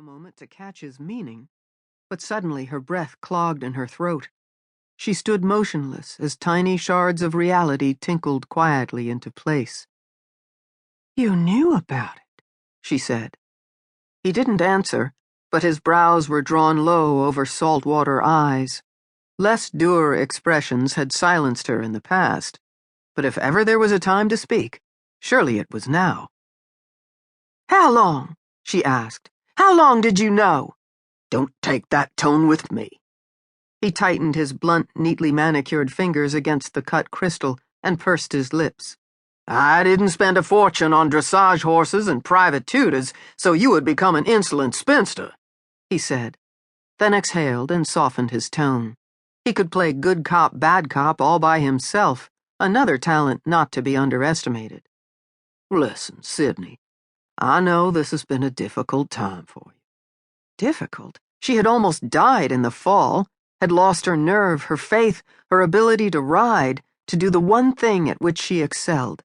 a moment to catch his meaning, but suddenly her breath clogged in her throat. She stood motionless as tiny shards of reality tinkled quietly into place. "You knew about it," she said. He didn't answer, but his brows were drawn low over saltwater eyes. Less dour expressions had silenced her in the past, but if ever there was a time to speak, surely it was now. "How long?" she asked. "How long did you know?" "Don't take that tone with me." He tightened his blunt, neatly manicured fingers against the cut crystal and pursed his lips. "I didn't spend a fortune on dressage horses and private tutors so you would become an insolent spinster," he said, then exhaled and softened his tone. He could play good cop, bad cop all by himself, another talent not to be underestimated. "Listen, Sidney, I know this has been a difficult time for you." Difficult? She had almost died in the fall, had lost her nerve, her faith, her ability to ride, to do the one thing at which she excelled.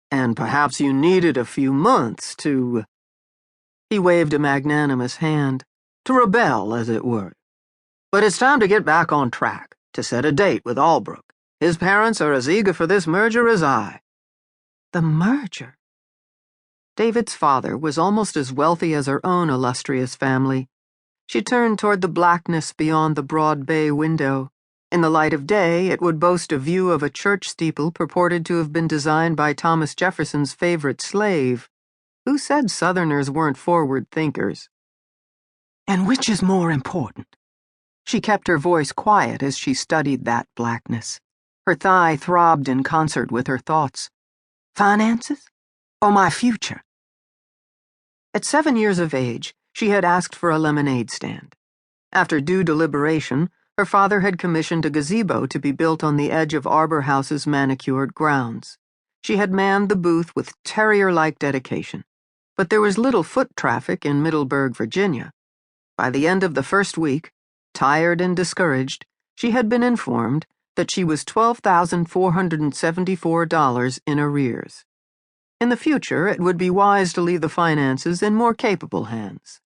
"And perhaps you needed a few months to—" He waved a magnanimous hand. "To rebel, as it were. But it's time to get back on track, to set a date with Albrook. His parents are as eager for this merger as I." The merger? David's father was almost as wealthy as her own illustrious family. She turned toward the blackness beyond the broad bay window. In the light of day, it would boast a view of a church steeple purported to have been designed by Thomas Jefferson's favorite slave. Who said Southerners weren't forward thinkers? "And which is more important?" She kept her voice quiet as she studied that blackness. Her thigh throbbed in concert with her thoughts. "Finances? Or my future?" At 7 years of age, she had asked for a lemonade stand. After due deliberation, her father had commissioned a gazebo to be built on the edge of Arbor House's manicured grounds. She had manned the booth with terrier-like dedication, but there was little foot traffic in Middleburg, Virginia. By the end of the first week, tired and discouraged, she had been informed that she was $12,474 in arrears. In the future, it would be wise to leave the finances in more capable hands.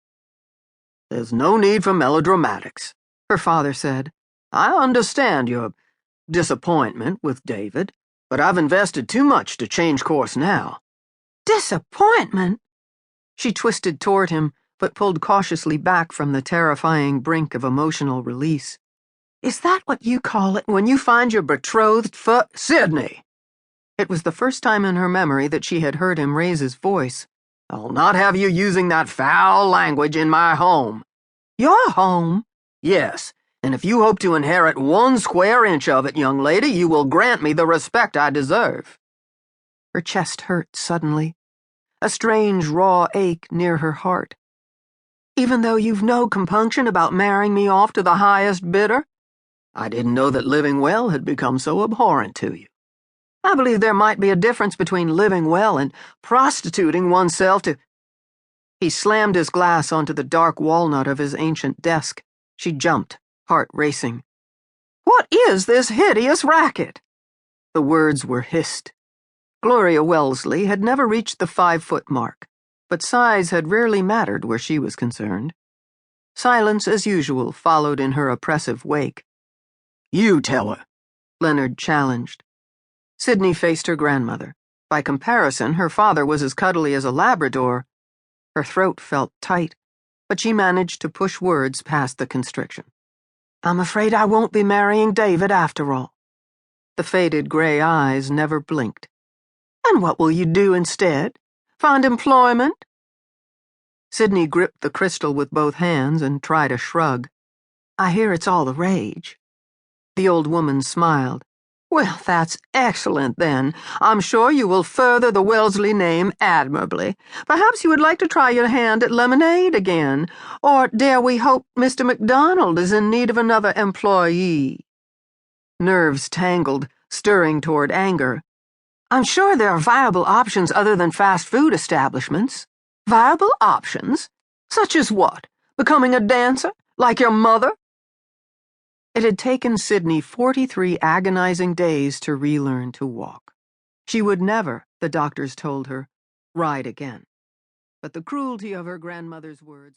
"There's no need for melodramatics," her father said. "I understand your disappointment with David, but I've invested too much to change course now." "Disappointment?" She twisted toward him, but pulled cautiously back from the terrifying brink of emotional release. "Is that what you call it when you find your betrothed Sidney!" It was the first time in her memory that she had heard him raise his voice. "I'll not have you using that foul language in my home." "Your home?" "Yes, and if you hope to inherit 1 square inch of it, young lady, you will grant me the respect I deserve." Her chest hurt suddenly, a strange raw ache near her heart. "Even though you've no compunction about marrying me off to the highest bidder?" "I didn't know that living well had become so abhorrent to you." "I believe there might be a difference between living well and prostituting oneself to—" He slammed his glass onto the dark walnut of his ancient desk. She jumped, heart racing. "What is this hideous racket?" The words were hissed. Gloria Wellesley had never reached the 5-foot mark, but size had rarely mattered where she was concerned. Silence, as usual, followed in her oppressive wake. "You tell her," Leonard challenged. Sidney faced her grandmother. By comparison, her father was as cuddly as a Labrador. Her throat felt tight, but she managed to push words past the constriction. "I'm afraid I won't be marrying David after all." The faded gray eyes never blinked. "And what will you do instead? Find employment?" Sidney gripped the crystal with both hands and tried a shrug. "I hear it's all the rage." The old woman smiled. "Well, that's excellent, then. I'm sure you will further the Wellesley name admirably. Perhaps you would like to try your hand at lemonade again. Or dare we hope Mr. MacDonald is in need of another employee?" Nerves tangled, stirring toward anger. "I'm sure there are viable options other than fast food establishments." "Viable options? Such as what? Becoming a dancer? Like your mother?" It had taken Sidney 43 agonizing days to relearn to walk. She would never, the doctors told her, ride again. But the cruelty of her grandmother's words